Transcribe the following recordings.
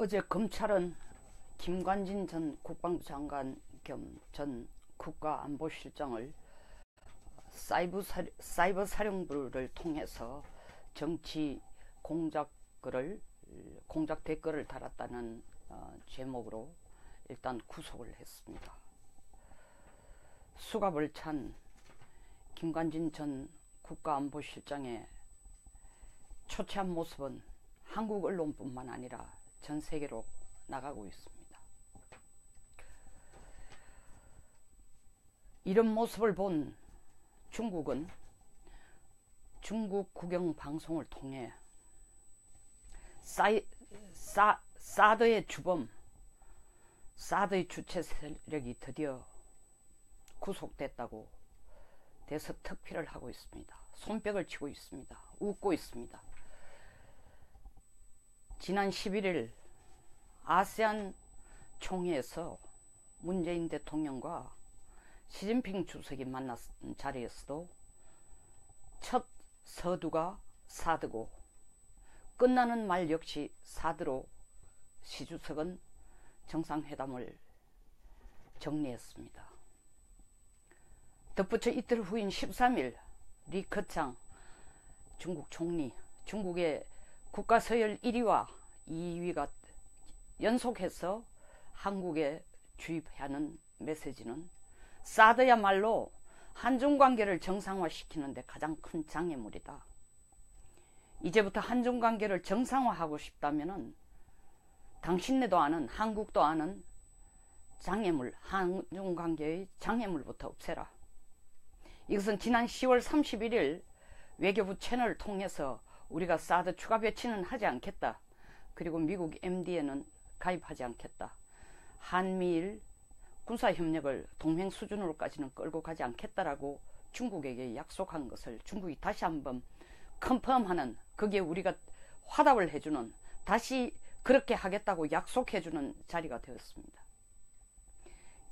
어제 검찰은 김관진 전 국방부 장관 겸 전 국가안보실장을 사이버 사령부를 통해서 정치 공작 댓글을 달았다는 제목으로 일단 구속을 했습니다. 수갑을 찬 김관진 전 국가안보실장의 초췌한 모습은 한국 언론뿐만 아니라 전 세계로 나가고 있습니다. 이런 모습을 본 중국은 중국 국영 방송을 통해 사드의 주범, 사드의 주체 세력이 드디어 구속됐다고 대서특필을 하고 있습니다. 손뼉을 치고 있습니다. 웃고 있습니다. 지난 11일 아세안 총회에서 문재인 대통령과 시진핑 주석이 만났던 자리에서도 첫 서두가 사드고 끝나는 말 역시 사드로 시 주석은 정상회담을 정리했습니다. 덧붙여 이틀 후인 13일 리커창 중국 총리, 중국의 국가서열 1위와 2위가 연속해서 한국에 주입하는 메시지는 사드야말로 한중관계를 정상화시키는 데 가장 큰 장애물이다. 이제부터 한중관계를 정상화하고 싶다면 당신네도 아는, 한국도 아는 장애물, 한중관계의 장애물부터 없애라. 이것은 지난 10월 31일 외교부 채널을 통해서 우리가 사드 추가 배치는 하지 않겠다. 그리고 미국 MD에는 가입하지 않겠다. 한미일 군사협력을 동맹 수준으로까지는 끌고 가지 않겠다라고 중국에게 약속한 것을 중국이 다시 한번 컨펌하는, 거기에 우리가 화답을 해주는, 다시 그렇게 하겠다고 약속해주는 자리가 되었습니다.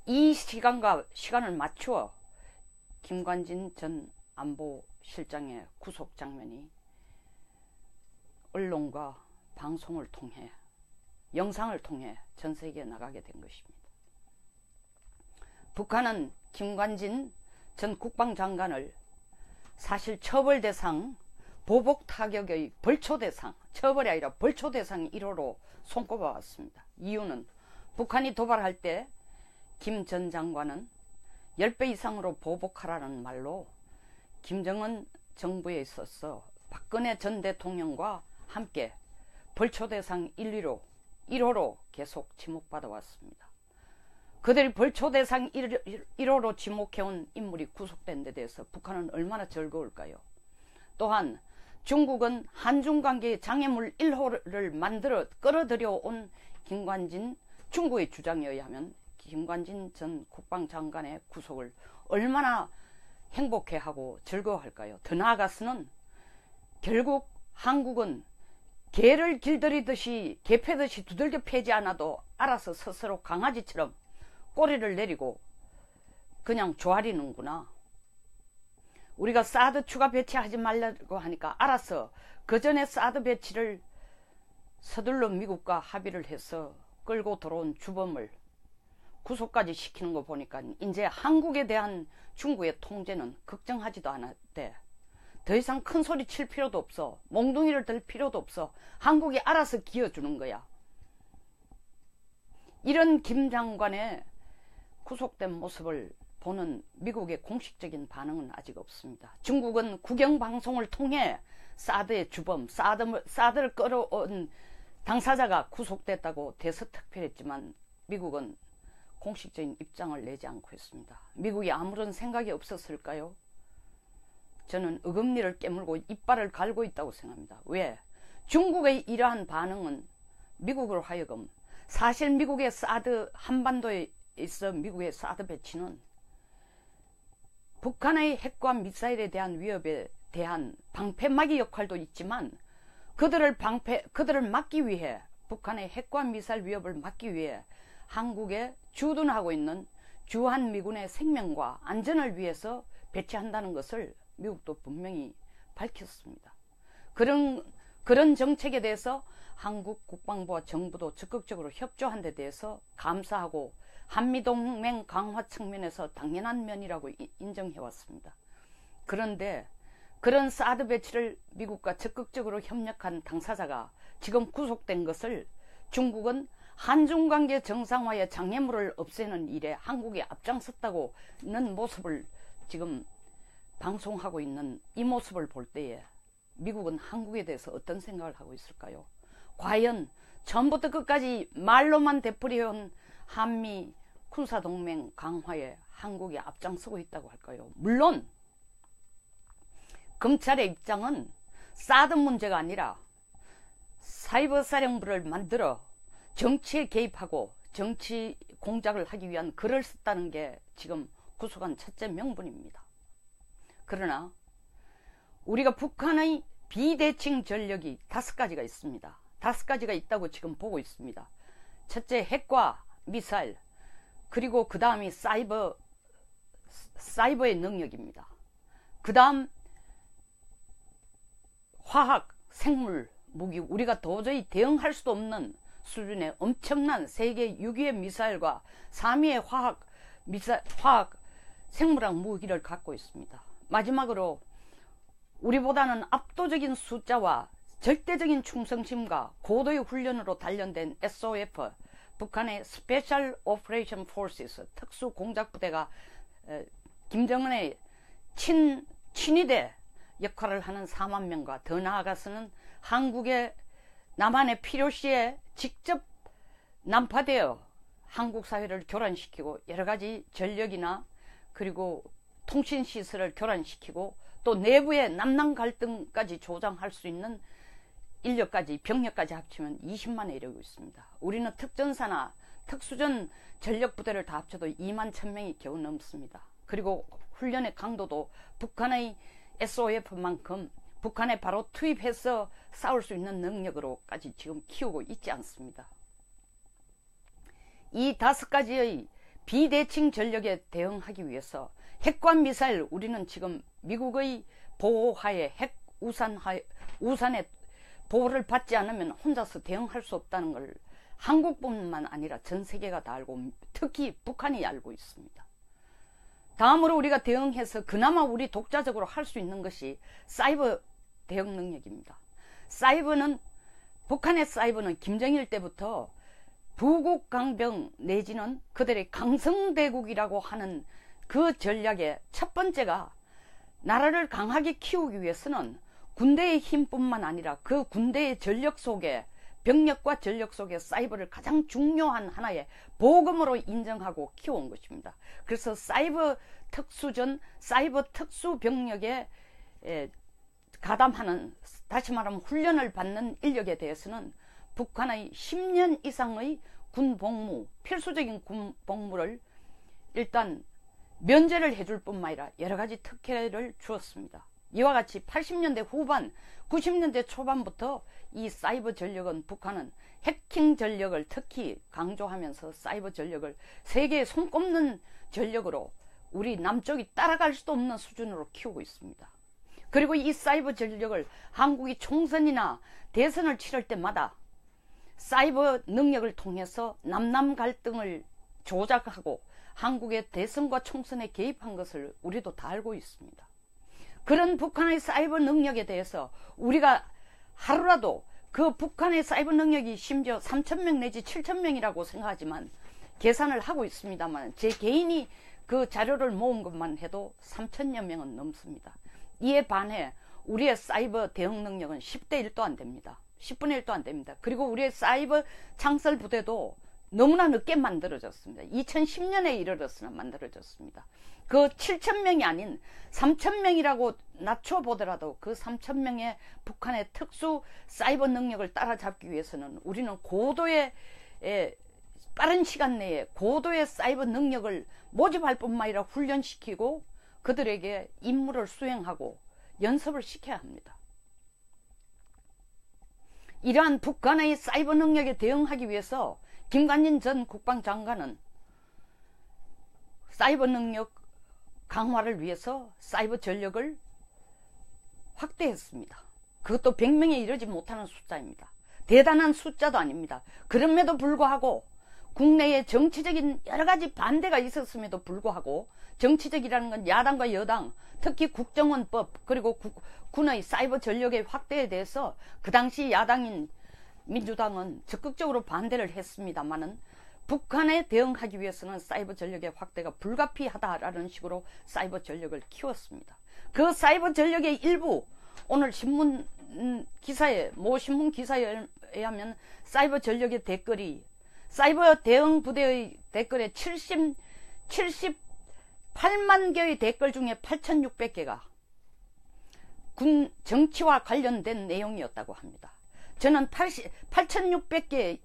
이 시간을 맞추어 김관진 전 안보실장의 구속 장면이 언론과 방송을 통해, 영상을 통해 전 세계에 나가게 된 것입니다. 북한은 김관진 전 국방장관을 사실 처벌 대상, 보복 타격의 벌초 대상, 처벌이 아니라 벌초 대상 1호로 손꼽아 왔습니다. 이유는 북한이 도발할 때 김 전 장관은 10배 이상으로 보복하라는 말로 김정은 정부에 있어서 박근혜 전 대통령과 함께 벌초 대상 1호로 계속 지목받아 왔습니다. 그들이 벌초 대상 1호로 지목해온 인물이 구속된 데 대해서 북한은 얼마나 즐거울까요? 또한 중국은 한중관계의 장애물 1호를 만들어 끌어들여 온 김관진, 중국의 주장에 의하면 김관진 전 국방장관의 구속을 얼마나 행복해하고 즐거워할까요? 더 나아가서는 결국 한국은 개를 길들이듯이, 개 패듯이 두들겨 패지 않아도 알아서 스스로 강아지처럼 꼬리를 내리고 그냥 조아리는구나. 우리가 사드 추가 배치하지 말라고 하니까 알아서 그 전에 사드 배치를 서둘러 미국과 합의를 해서 끌고 들어온 주범을 구속까지 시키는 거 보니까 이제 한국에 대한 중국의 통제는 걱정하지도 않았대. 더 이상 큰 소리 칠 필요도 없어. 몽둥이를 들 필요도 없어. 한국이 알아서 기어주는 거야. 이런 김 장관의 구속된 모습을 보는 미국의 공식적인 반응은 아직 없습니다. 중국은 국영방송을 통해 사드의 주범, 사드를 끌어온 당사자가 구속됐다고 대서특필했지만 미국은 공식적인 입장을 내지 않고 있습니다. 미국이 아무런 생각이 없었을까요? 저는 어금니를 깨물고 이빨을 갈고 있다고 생각합니다. 왜? 중국의 이러한 반응은 미국으로 하여금, 사실 미국의 사드, 한반도에 있어 미국의 사드 배치는 북한의 핵과 미사일에 대한 위협에 대한 방패막이 역할도 있지만 그들을 막기 위해, 북한의 핵과 미사일 위협을 막기 위해 한국에 주둔하고 있는 주한미군의 생명과 안전을 위해서 배치한다는 것을 미국도 분명히 밝혔습니다. 그런 그런 정책에 대해서 한국 국방부와 정부도 적극적으로 협조한 데 대해서 감사하고 한미동맹 강화 측면에서 당연한 면이라고 인정해왔습니다. 그런데 그런 사드 배치를 미국과 적극적으로 협력한 당사자가 지금 구속된 것을 중국은 한중관계 정상화의 장애물을 없애는 일에 한국이 앞장섰다고는 모습을 지금 방송하고 있는 이 모습을 볼 때에 미국은 한국에 대해서 어떤 생각을 하고 있을까요? 과연 처음부터 끝까지 말로만 되풀이해온 한미 군사동맹 강화에 한국이 앞장서고 있다고 할까요? 물론 검찰의 입장은 사드 문제가 아니라 사이버 사령부를 만들어 정치에 개입하고 정치 공작을 하기 위한 글을 썼다는 게 지금 구속한 첫째 명분입니다. 그러나 우리가 북한의 비대칭 전력이 5가지가 있습니다. 5가지가 있다고 지금 보고 있습니다. 첫째, 핵과 미사일, 그리고 그 다음이 사이버의 능력입니다. 그 다음 화학, 생물, 무기, 우리가 도저히 대응할 수도 없는 수준의 엄청난 세계 6위의 미사일과 3위의 화학, 생물학 무기를 갖고 있습니다. 마지막으로 우리보다는 압도적인 숫자와 절대적인 충성심과 고도의 훈련으로 단련된 SOF, 북한의 스페셜 오퍼레이션 포스스 특수공작부대가 김정은의 친위대 역할을 하는 4만 명과 더 나아가서는 한국의 남한의 필요시에 직접 난파되어 한국 사회를 교란시키고 여러가지 전력이나 그리고 통신시설을 교란시키고 또 내부의 남남 갈등까지 조장할 수 있는 인력까지 병력까지 합치면 20만에 이르고 있습니다. 우리는 특전사나 특수전 전력부대를 다 합쳐도 2만 1000명이 겨우 넘습니다. 그리고 훈련의 강도도 북한의 SOF만큼 북한에 바로 투입해서 싸울 수 있는 능력으로까지 지금 키우고 있지 않습니다. 이 5가지의 비대칭 전력에 대응하기 위해서 핵과 미사일, 우리는 지금 미국의 보호하에 핵 우산의 보호를 받지 않으면 혼자서 대응할 수 없다는 걸 한국뿐만 아니라 전 세계가 다 알고 특히 북한이 알고 있습니다. 다음으로 우리가 대응해서 그나마 우리 독자적으로 할 수 있는 것이 사이버 대응 능력입니다. 북한의 사이버는 김정일 때부터 부국강병 내지는 그들의 강성대국이라고 하는 그 전략의 첫 번째가 나라를 강하게 키우기 위해서는 군대의 힘뿐만 아니라 그 군대의 전력 속에 병력과 전력 속에 사이버를 가장 중요한 하나의 보금으로 인정하고 키워온 것입니다. 그래서 사이버 특수전, 사이버 특수병력에 가담하는, 다시 말하면 훈련을 받는 인력에 대해서는 북한의 10년 이상의 군 복무, 필수적인 군 복무를 일단 면제를 해줄 뿐만 아니라 여러 가지 특혜를 주었습니다. 이와 같이 80년대 후반, 90년대 초반부터 이 사이버 전력은 북한은 해킹 전력을 특히 강조하면서 사이버 전력을 세계에 손꼽는 전력으로 우리 남쪽이 따라갈 수도 없는 수준으로 키우고 있습니다. 그리고 이 사이버 전력을 한국이 총선이나 대선을 치를 때마다 사이버 능력을 통해서 남남 갈등을 조작하고 한국의 대선과 총선에 개입한 것을 우리도 다 알고 있습니다. 그런 북한의 사이버 능력에 대해서 우리가 하루라도 그 북한의 사이버 능력이 심지어 3,000명 내지 7,000명이라고 생각하지만 계산을 하고 있습니다만 제 개인이 그 자료를 모은 것만 해도 3,000여 명은 넘습니다. 이에 반해 우리의 사이버 대응 능력은 10대 1도 안 됩니다. 10분의 1도 안 됩니다. 그리고 우리의 사이버 창설 부대도 너무나 늦게 만들어졌습니다. 2010년에 이르렀으나 만들어졌습니다. 그 7,000명이 아닌 3,000명이라고 낮춰보더라도 그 3,000명의 북한의 특수 사이버 능력을 따라잡기 위해서는 우리는 고도의 빠른 시간 내에 고도의 사이버 능력을 모집할 뿐만 아니라 훈련시키고 그들에게 임무를 수행하고 연습을 시켜야 합니다. 이러한 북한의 사이버 능력에 대응하기 위해서 김관진 전 국방장관은 사이버 능력 강화를 위해서 사이버 전력을 확대했습니다. 그것도 100명에 이르지 못하는 숫자입니다. 대단한 숫자도 아닙니다. 그럼에도 불구하고 국내에 정치적인 여러 가지 반대가 있었음에도 불구하고, 정치적이라는 건 야당과 여당, 특히 국정원법 그리고 군의 사이버 전력의 확대에 대해서 그 당시 야당인 민주당은 적극적으로 반대를 했습니다만은, 북한에 대응하기 위해서는 사이버 전력의 확대가 불가피하다라는 식으로 사이버 전력을 키웠습니다. 그 사이버 전력의 일부, 오늘 신문 기사에, 모 신문 기사에 의하면 사이버 전력의 댓글이, 사이버 대응 부대의 댓글에 78만 개의 댓글 중에 8,600개가 군 정치와 관련된 내용이었다고 합니다. 저는 8,600개의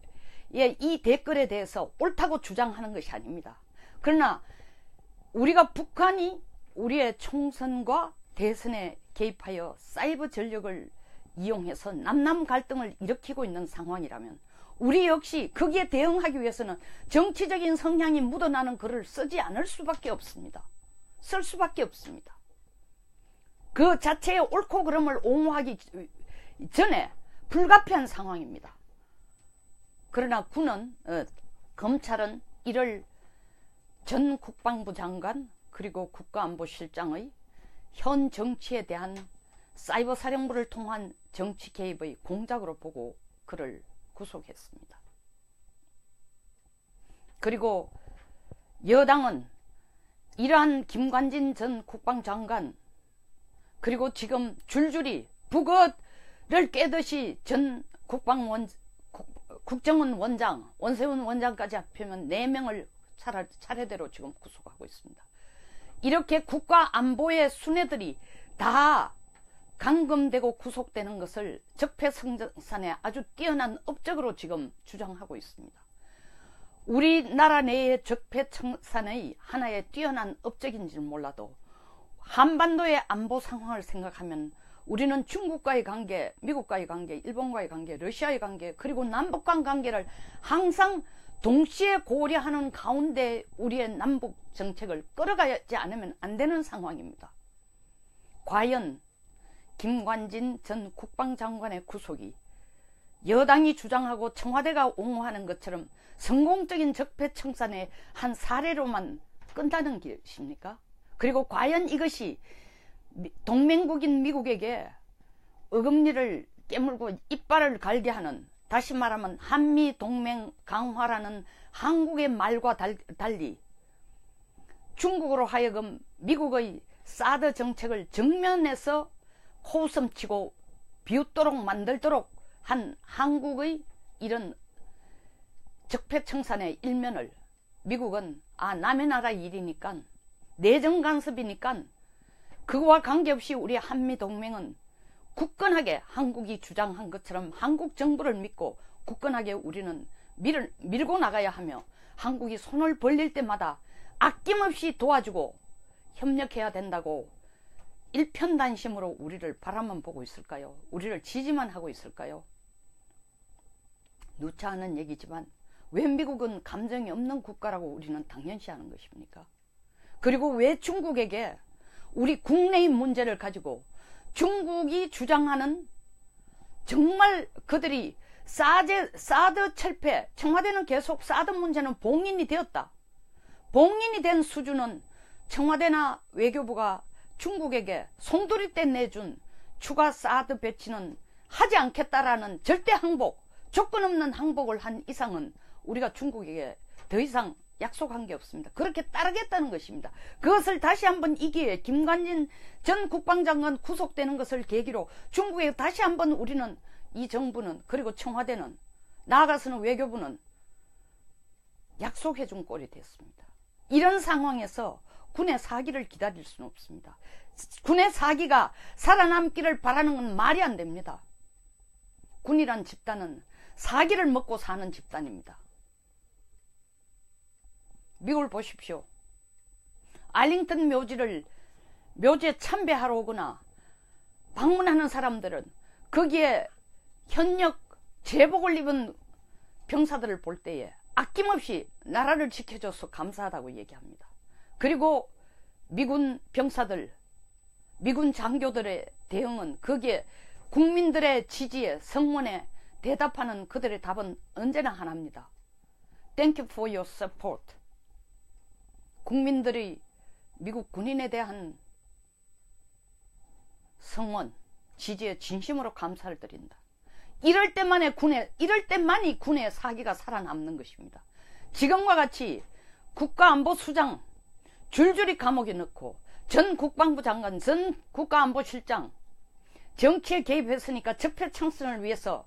이 댓글에 대해서 옳다고 주장하는 것이 아닙니다. 그러나 우리가 북한이 우리의 총선과 대선에 개입하여 사이버 전력을 이용해서 남남 갈등을 일으키고 있는 상황이라면, 우리 역시 거기에 대응하기 위해서는 정치적인 성향이 묻어나는 글을 쓰지 않을 수밖에 없습니다. 쓸 수밖에 없습니다. 그 자체의 옳고 그름을 옹호하기 전에 불가피한 상황입니다. 그러나 군은, 검찰은 이를 전 국방부 장관 그리고 국가안보실장의 현 정치에 대한 사이버 사령부를 통한 정치 개입의 공작으로 보고 그를 구속했습니다. 그리고 여당은 이러한 김관진 전 국방장관, 그리고 지금 줄줄이 북어를 깨듯이 전 국정원 원장, 원세훈 원장까지 합하면 4명을 차례대로 지금 구속하고 있습니다. 이렇게 국가 안보의 순애들이 다 감금되고 구속되는 것을 적폐청산의 아주 뛰어난 업적으로 지금 주장하고 있습니다. 우리나라 내의 적폐청산의 하나의 뛰어난 업적인지는 몰라도, 한반도의 안보 상황을 생각하면 우리는 중국과의 관계, 미국과의 관계, 일본과의 관계, 러시아의 관계, 그리고 남북 간 관계를 항상 동시에 고려하는 가운데 우리의 남북 정책을 끌어가지 않으면 안 되는 상황입니다. 과연 김관진 전 국방장관의 구속이 여당이 주장하고 청와대가 옹호하는 것처럼 성공적인 적폐청산의 한 사례로만 끝나는 것입니까? 그리고 과연 이것이 동맹국인 미국에게 어금니를 깨물고 이빨을 갈게 하는, 다시 말하면 한미동맹 강화라는 한국의 말과 달리 중국으로 하여금 미국의 사드 정책을 정면에서 코웃음치고 비웃도록 만들도록 한 한국의 이런 적폐청산의 일면을 미국은 남의 나라 일이니까, 내정 간섭이니까 그거와 관계없이 우리 한미동맹은 굳건하게 한국이 주장한 것처럼 한국 정부를 믿고 굳건하게 우리는 밀고 나가야 하며, 한국이 손을 벌릴 때마다 아낌없이 도와주고 협력해야 된다고 일편단심으로 우리를 바라만 보고 있을까요? 우리를 지지만 하고 있을까요? 누차하는 얘기지만 왜 미국은 감정이 없는 국가라고 우리는 당연시하는 것입니까? 그리고 왜 중국에게 우리 국내의 문제를 가지고 중국이 주장하는, 정말 그들이 사드 철폐, 청와대는 계속 사드 문제는 봉인이 되었다, 봉인이 된 수준은 청와대나 외교부가 중국에게 송두리 때 내준 추가 사드 배치는 하지 않겠다라는 절대 항복, 조건 없는 항복을 한 이상은 우리가 중국에게 더 이상 약속한 게 없습니다. 그렇게 따르겠다는 것입니다. 그것을 다시 한번 이 기회에 김관진 전 국방장관 구속되는 것을 계기로 중국에 다시 한번 우리는, 이 정부는, 그리고 청와대는, 나아가서는 외교부는 약속해 준 꼴이 됐습니다. 이런 상황에서 군의 사기를 기다릴 수는 없습니다. 군의 사기가 살아남기를 바라는 건 말이 안 됩니다. 군이란 집단은 사기를 먹고 사는 집단입니다. 미국을 보십시오. 알링턴 묘지에 참배하러 오거나 방문하는 사람들은 거기에 현역 제복을 입은 병사들을 볼 때에 아낌없이 나라를 지켜줘서 감사하다고 얘기합니다. 그리고 미군 병사들, 미군 장교들의 대응은 거기에 국민들의 지지에 성원에 대답하는 그들의 답은 언제나 하나입니다. Thank you for your support. 국민들이 미국 군인에 대한 성원, 지지에 진심으로 감사를 드린다. 이럴 때만이 군의 사기가 살아남는 것입니다. 지금과 같이 국가안보수장 줄줄이 감옥에 넣고 전 국방부 장관, 전 국가안보실장 정치에 개입했으니까 적폐청산을 위해서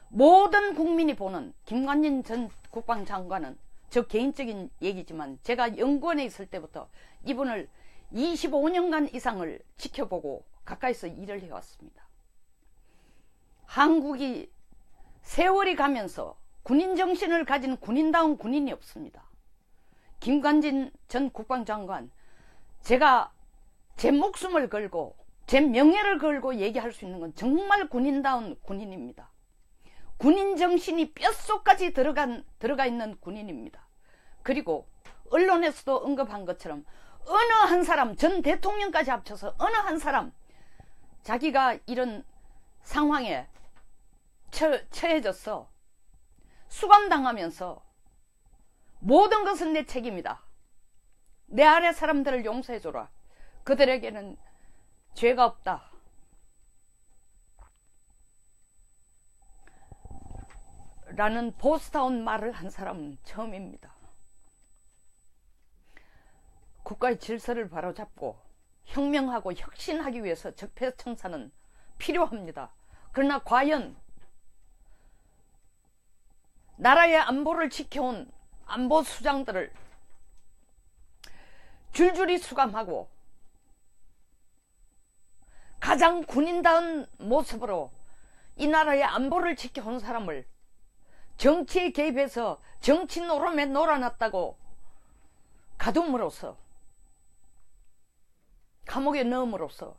모든 국민이 보는 김관진 전 국방장관은, 저 개인적인 얘기지만 제가 연구원에 있을 때부터 이분을 25년간 이상을 지켜보고 가까이서 일을 해왔습니다. 한국이 세월이 가면서 군인 정신을 가진 군인다운 군인이 없습니다. 김관진 전 국방장관, 제가 제 목숨을 걸고 제 명예를 걸고 얘기할 수 있는 건 정말 군인다운 군인입니다. 군인 정신이 뼛속까지 들어가 있는 군인입니다. 그리고 언론에서도 언급한 것처럼 어느 한 사람, 전 대통령까지 합쳐서 어느 한 사람 자기가 이런 상황에 처해져서 수감당하면서 모든 것은 내 책임이다. 내 아래 사람들을 용서해줘라. 그들에게는 죄가 없다. 라는 보스다운 말을 한 사람은 처음입니다. 국가의 질서를 바로잡고 혁명하고 혁신하기 위해서 적폐청산은 필요합니다. 그러나 과연 나라의 안보를 지켜온 안보수장들을 줄줄이 수감하고 가장 군인다운 모습으로 이 나라의 안보를 지켜온 사람을 정치에 개입해서 정치 노름에 놀아놨다고 가둠으로써, 감옥에 넣음으로써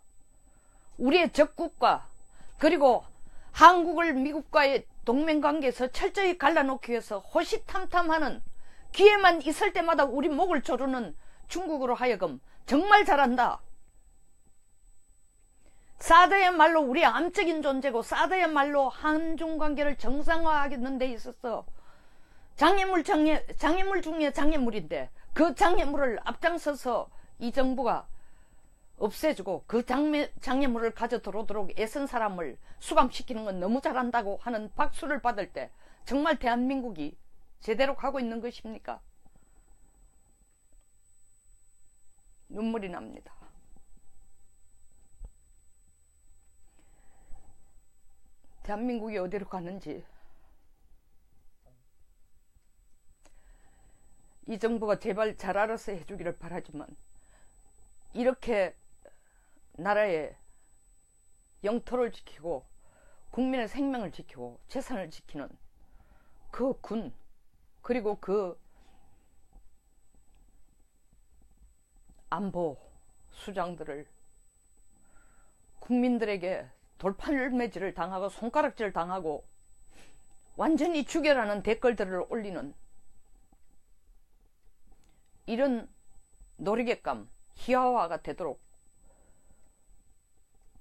우리의 적국과 그리고 한국을 미국과의 동맹관계에서 철저히 갈라놓기 위해서 호시탐탐하는, 기회만 있을 때마다 우리 목을 조르는 중국으로 하여금 정말 잘한다. 사드야말로 우리의 암적인 존재고, 사드야말로 한중 관계를 정상화하는 데 있어서 장애물 중에 장애물인데, 그 장애물을 앞장서서 이 정부가 없애주고 그 장애물을 가져 들어오도록 애쓴 사람을 수감시키는 건 너무 잘한다고 하는 박수를 받을 때 정말 대한민국이 제대로 가고 있는 것입니까? 눈물이 납니다. 대한민국이 어디로 가는지 이 정부가 제발 잘 알아서 해주기를 바라지만, 이렇게 나라의 영토를 지키고 국민의 생명을 지키고 재산을 지키는 그 군, 그리고 그 안보 수장들을 국민들에게 돌팔매질을 당하고 손가락질 당하고 완전히 죽여라는 댓글들을 올리는 이런 놀이객감, 희화화가 되도록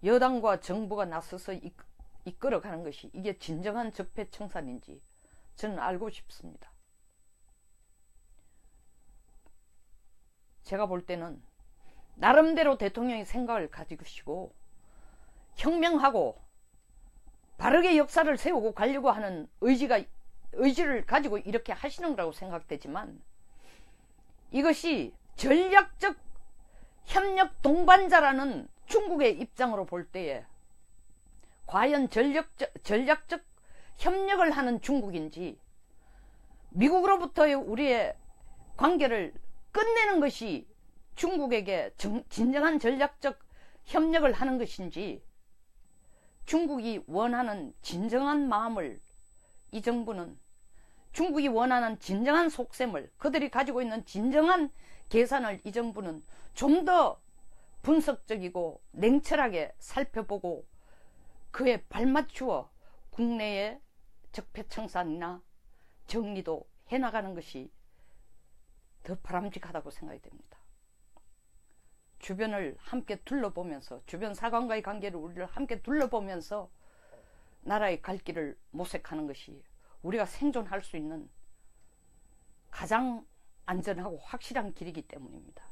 여당과 정부가 나서서 이끌어가는 것이 이게 진정한 적폐청산인지 저는 알고 싶습니다. 제가 볼 때는 나름대로 대통령이 생각을 가지시고 혁명하고 바르게 역사를 세우고 가려고 하는 의지를 가지고 이렇게 하시는 거라고 생각되지만, 이것이 전략적 협력 동반자라는 중국의 입장으로 볼 때에 과연 전략적 협력을 하는 중국인지, 미국으로부터의 우리의 관계를 끝내는 것이 중국에게 진정한 전략적 협력을 하는 것인지, 중국이 원하는 진정한 마음을 이 정부는, 중국이 원하는 진정한 속셈을, 그들이 가지고 있는 진정한 계산을 이 정부는 좀 더 분석적이고 냉철하게 살펴보고 그에 발맞추어 국내의 적폐청산이나 정리도 해나가는 것이 더 바람직하다고 생각이 됩니다. 주변을 함께 둘러보면서, 주변 사관과의 관계를 우리를 함께 둘러보면서 나라의 갈 길을 모색하는 것이 우리가 생존할 수 있는 가장 안전하고 확실한 길이기 때문입니다.